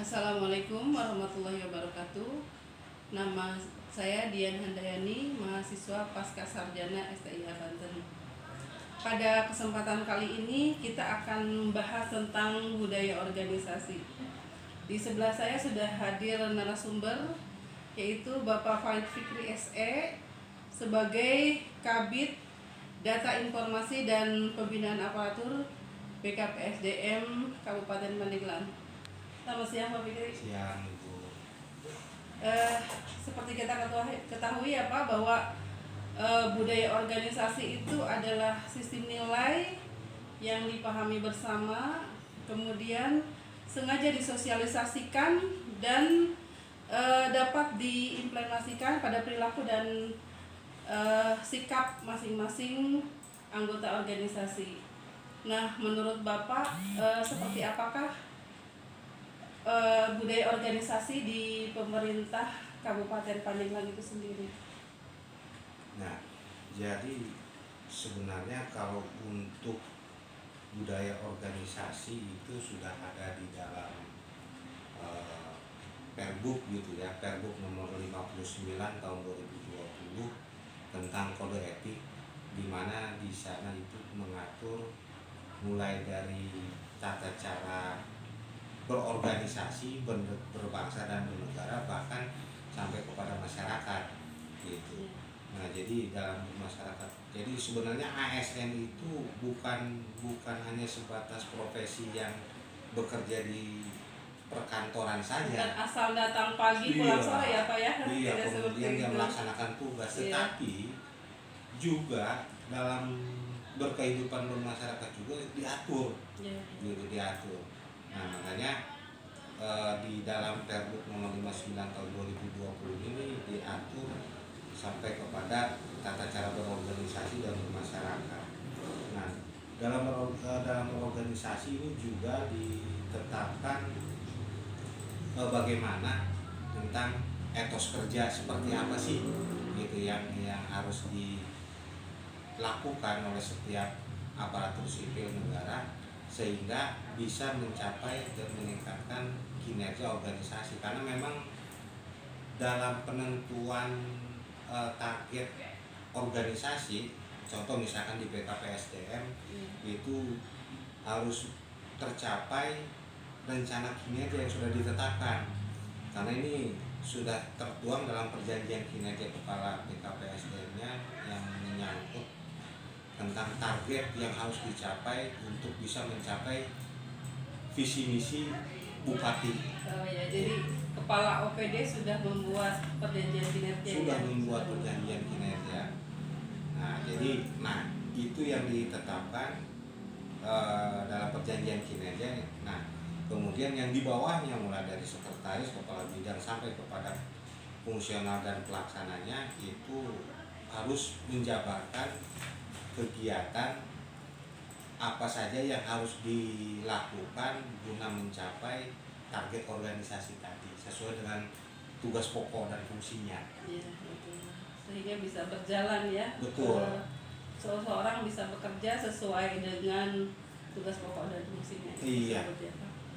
Assalamualaikum warahmatullahi wabarakatuh. Nama saya Dian Handayani, mahasiswa Pasca Sarjana STIA Banten. Pada kesempatan kali ini kita akan membahas tentang budaya organisasi. Di sebelah saya sudah hadir narasumber, yaitu Bapak Faid Fikri SE sebagai Kabid Data Informasi dan Pembinaan Aparatur BKPSDM Kabupaten Pandeglang. Selamat siang Pak Fikri. Siang Bu. Seperti kita ketahui ya Pak, bahwa budaya organisasi itu adalah sistem nilai yang dipahami bersama, kemudian sengaja disosialisasikan dan dapat diimplementasikan pada perilaku dan sikap masing-masing anggota organisasi. Nah, menurut Bapak seperti apakah budaya organisasi di pemerintah Kabupaten Pandeglang itu sendiri? Nah, jadi sebenarnya kalau untuk budaya organisasi itu sudah ada di dalam Perbuk gitu ya, Perbuk nomor 59 tahun 2020 tentang kode etik, di mana di sana itu mengatur mulai dari tata cara berorganisasi, berbangsa dan bernegara, bahkan sampai kepada masyarakat gitu. Nah, jadi dalam masyarakat, jadi sebenarnya ASN itu bukan hanya sebatas profesi yang bekerja di perkantoran saja. Bukan asal datang pagi pulang sore ya Pak ya? Iya, Tidak kemudian yang itu. melaksanakan tugas, Iya. tetapi juga dalam berkehidupan bermasyarakat juga diatur, Iya. gitu, diatur. Nah, makanya di dalam Perbuk nomor 59 tahun 2020 ini diatur sampai kepada tata cara berorganisasi dan bermasyarakat. Nah, dalam berorganisasi ini juga ditetapkan bagaimana tentang etos kerja, seperti apa sih gitu yang harus dilakukan oleh setiap aparatur sipil negara, sehingga bisa mencapai dan meningkatkan kinerja organisasi. Karena memang dalam penentuan target organisasi, contoh misalkan di BKPSDM itu harus tercapai rencana kinerja yang sudah ditetapkan, karena ini sudah tertuang dalam perjanjian kinerja kepala BKPSDM-nya yang menyangkut tentang target yang harus dicapai untuk bisa mencapai visi misi bupati. Oh ya, jadi kepala OPD sudah membuat perjanjian kinerja. Sudah membuat perjanjian kinerja. Nah, jadi itu yang ditetapkan dalam perjanjian kinerja. Nah, kemudian yang di bawahnya mulai dari sekretaris, kepala bidang sampai kepada fungsional dan pelaksananya itu harus menjabarkan kegiatan apa saja yang harus dilakukan guna mencapai target organisasi tadi sesuai dengan tugas pokok dan fungsinya. Iya, betul. Sehingga bisa berjalan ya. Betul. Seseorang bisa bekerja sesuai dengan tugas pokok dan fungsinya. Iya.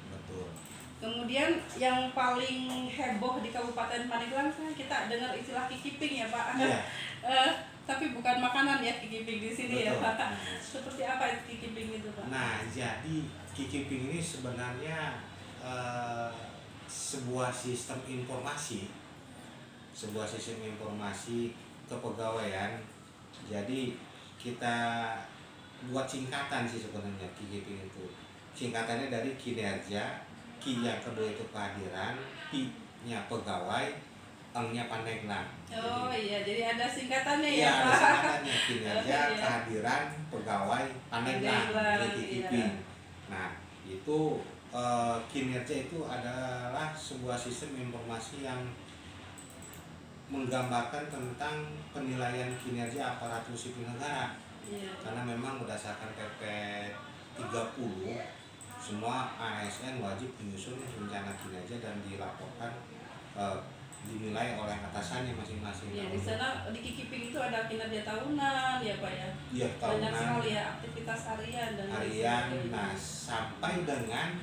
Betul. Kemudian yang paling heboh di Kabupaten Pandeglang kan kita dengar istilah kikiping ya Pak. Iya. Tapi bukan makanan ya kikiping di sini. Betul. Ya Pak. Seperti apa itu kikiping itu Pak? Nah, jadi kikiping ini sebenarnya sebuah sistem informasi kepegawaian. Jadi kita buat singkatan sih sebenarnya kikiping itu. Singkatannya dari kinerja, Ki yang kedua itu kehadiran, P-nya pegawai, Eng-nya Pandeglang. Oh iya, jadi ada singkatannya ya Iya, Pak. ada singkatannya, kinerja, Iya. kehadiran, pegawai, Pandeglang, jadi kikiping. Iya. Nah, itu kinerja itu adalah sebuah sistem informasi yang menggambarkan tentang penilaian kinerja aparatur sipil negara. Iya. Karena memang berdasarkan PP 30 semua ASN wajib menyusun rencana kinerja dan dilaporkan dinilai oleh atasannya masing-masing. Ya, di sana di kikiping itu ada kinerja tahunan ya Pak ya. Iya, Banyak tahunan, sekali ya aktivitas harian dan harian. Nah, sampai dengan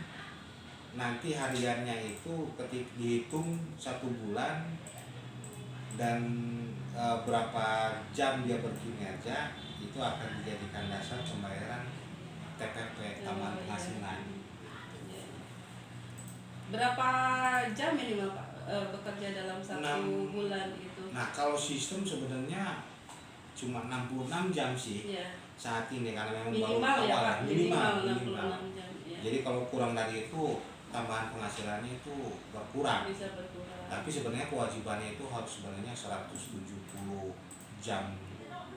nanti hariannya itu ketik dihitung 1 bulan dan berapa jam dia berkinerja itu akan dijadikan dasar pembayaran TPP tambahan penghasilan. Berapa jam ini Pak bekerja dalam 1 bulan itu? Nah kalau sistem sebenarnya cuma 66 jam sih saat ini karena memang minimal baru ya awal Pak, minimal 66 jam ya. Jadi kalau kurang dari itu tambahan penghasilannya itu berkurang. Bisa berkurang. Tapi sebenarnya kewajibannya itu harus sebenarnya 170 jam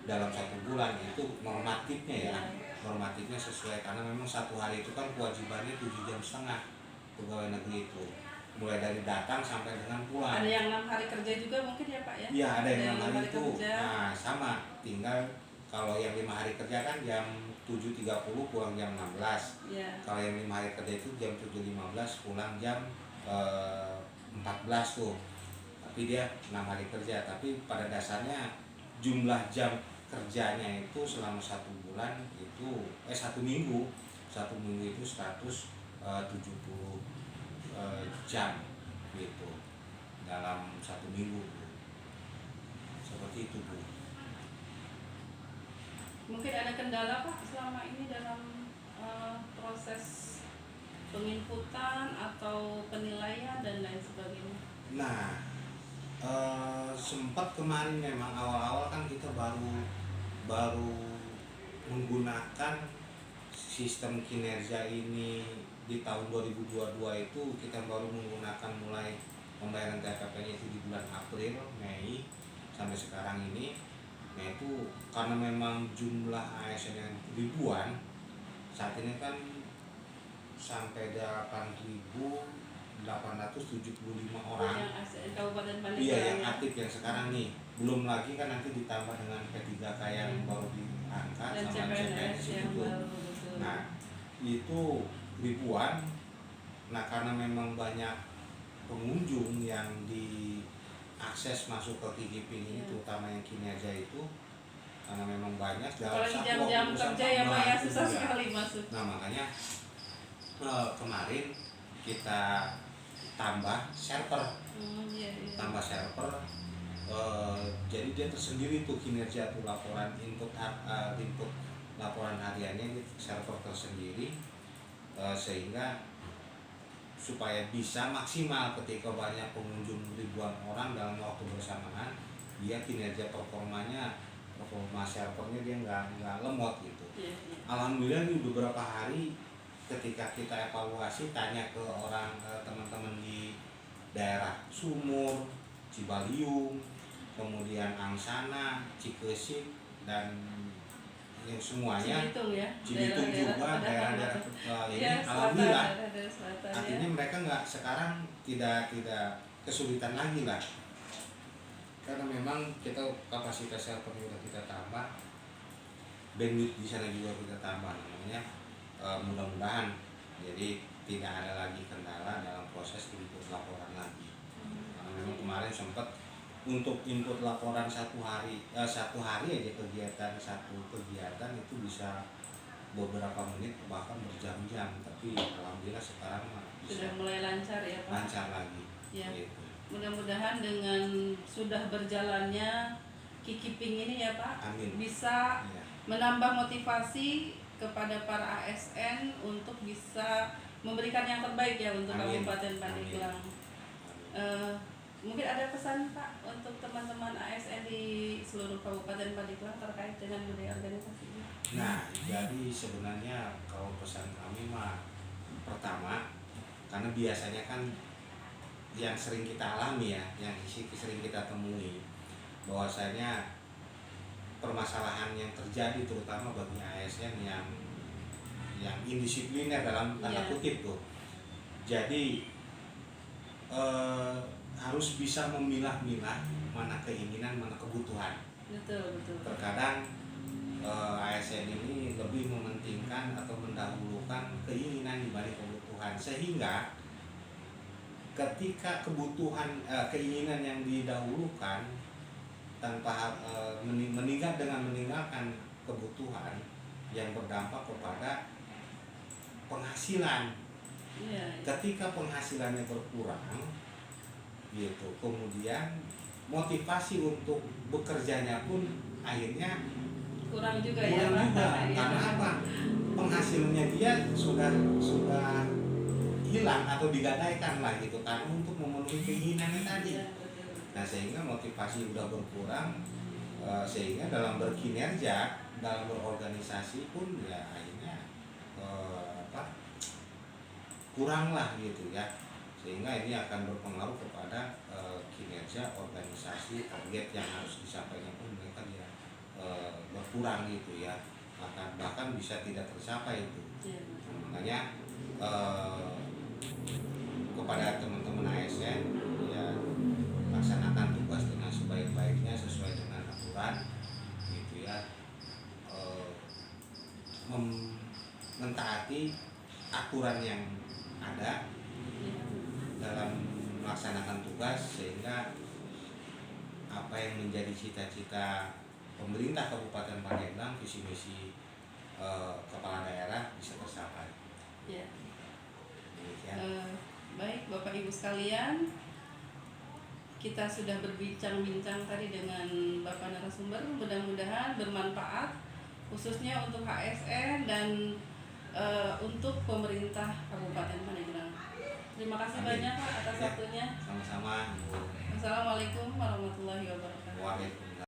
dalam 1 bulan, itu normatifnya ya. Normatifnya sesuai karena memang 1 hari itu kan kewajibannya 7,5 jam pegawai negeri itu. Mulai dari datang sampai dengan pulang. Ada yang 6 hari kerja juga mungkin ya Pak ya? Iya, ada yang 6 hari itu. Kerja. Nah, sama. Tinggal kalau yang 5 hari kerja kan jam 7.30 pulang jam 16. Ya. Kalau yang 5 hari kerja itu jam 7.15 pulang jam 14 tuh. Tapi dia 6 hari kerja. Tapi pada dasarnya jumlah jam kerjanya itu selama 1 bulan itu 1 minggu. 1 minggu itu 170 jam gitu dalam 1 minggu. Seperti itu Bu. Mungkin ada kendala Pak selama ini dalam proses penginputan atau penilaian dan lain sebagainya. Nah, sempat kemarin memang awal-awal kan kita baru menggunakan sistem kinerja ini di tahun 2022 itu kita baru menggunakan mulai pembayaran TPP-nya itu di bulan April, Mei sampai sekarang ini. Nah itu karena memang jumlah ASN yang ribuan, saat ini kan sampai 8.875 orang. Yang ASN Kabupaten Pandeglang. Iya, yang aktif yang sekarang nih. Belum lagi kan nanti ditambah dengan P3K yang baru diangkat dan sama CPNS yang itu. baru, betul. Nah itu ribuan. Nah karena memang banyak pengunjung yang diakses masuk ke KIKIPIN ini, terutama yang kinerja itu, karena memang banyak dalam kalau jam-jam kerja ya Pak ya susah sekali masuk. Nah makanya kemarin kita tambah server, tambah server. Jadi dia tersendiri tuh kinerja tuh laporan input laporan hariannya di server tersendiri, sehingga supaya bisa maksimal ketika banyak pengunjung ribuan orang dalam waktu bersamaan, dia kinerja performa servernya dia nggak lemot gitu. Alhamdulillah ini beberapa hari ketika kita evaluasi tanya ke orang teman-teman di daerah Sumur, Cibaliung, kemudian Angsana, Cikesik dan yang semuanya Cibitung juga daerah-daerah ini alhamdulillah artinya mereka nggak sekarang tidak kesulitan lagi lah, karena memang kita kapasitas servernya udah kita tambah, bandwidth di sana juga kita tambah, namanya mudah-mudahan jadi tidak ada lagi kendala dalam proses input laporan lagi. Karena memang kemarin sempat untuk input laporan satu hari aja satu kegiatan itu bisa beberapa menit bahkan berjam-jam, tapi alhamdulillah sekarang sudah mulai lancar ya Pak. Lancar lagi. Ya. Gitu. Mudah-mudahan dengan sudah berjalannya KIKIPIN ini ya Pak, Amin. bisa menambah motivasi kepada para ASN untuk bisa memberikan yang terbaik ya untuk Kabupaten Pandeglang. Mungkin ada pesan Pak untuk teman-teman ASN di seluruh Kabupaten Pandeglang terkait dengan budaya organisasi ini? Nah, jadi sebenarnya kalau pesan kami mah pertama, karena biasanya kan yang sering kita alami ya, yang sering kita temui, bahwasanya permasalahan yang terjadi terutama bagi ASN yang indisipliner dalam tanda kutip tuh. Jadi harus bisa memilah-milah mana keinginan, mana kebutuhan. Betul. Terkadang ASN ini lebih mementingkan atau mendahulukan keinginan dibanding kebutuhan, sehingga ketika keinginan yang didahulukan tanpa meninggalkan kebutuhan yang berdampak kepada penghasilan Iya. Ketika penghasilannya berkurang, gitu, kemudian motivasi untuk bekerjanya pun akhirnya Kurang juga ya kurang Pak. juga. Iya. Karena apa? Penghasilannya dia sudah hilang atau digadaikan lah gitu kan untuk memenuhi keinginannya tadi. Iya, betul. Nah sehingga motivasi udah berkurang, sehingga dalam berkinerja, dalam berorganisasi pun ya akhirnya kurang lah gitu ya, sehingga ini akan berpengaruh kepada kinerja organisasi, target yang harus disampaikan pun mereka ya berkurang gitu ya, bahkan bisa tidak tercapai itu. Iya, betul. Makanya kepada teman-teman ASN ya, laksanakan tugas dengan sebaik-baiknya sesuai dengan aturan gitu ya, mentaati aturan yang ada Iya. dalam melaksanakan tugas, sehingga apa yang menjadi cita-cita pemerintah Kabupaten Pandeglang, visi misi kepala daerah bisa tercapai. Iya. Demikian. Baik Bapak Ibu sekalian, kita sudah berbincang-bincang tadi dengan Bapak narasumber, mudah-mudahan bermanfaat khususnya untuk HSN dan untuk pemerintah Kabupaten Pandeglang. Terima kasih Amin. banyak Pak atas Ya. waktunya. Sama-sama. Assalamualaikum warahmatullahi wabarakatuh. Waalaikumsalam.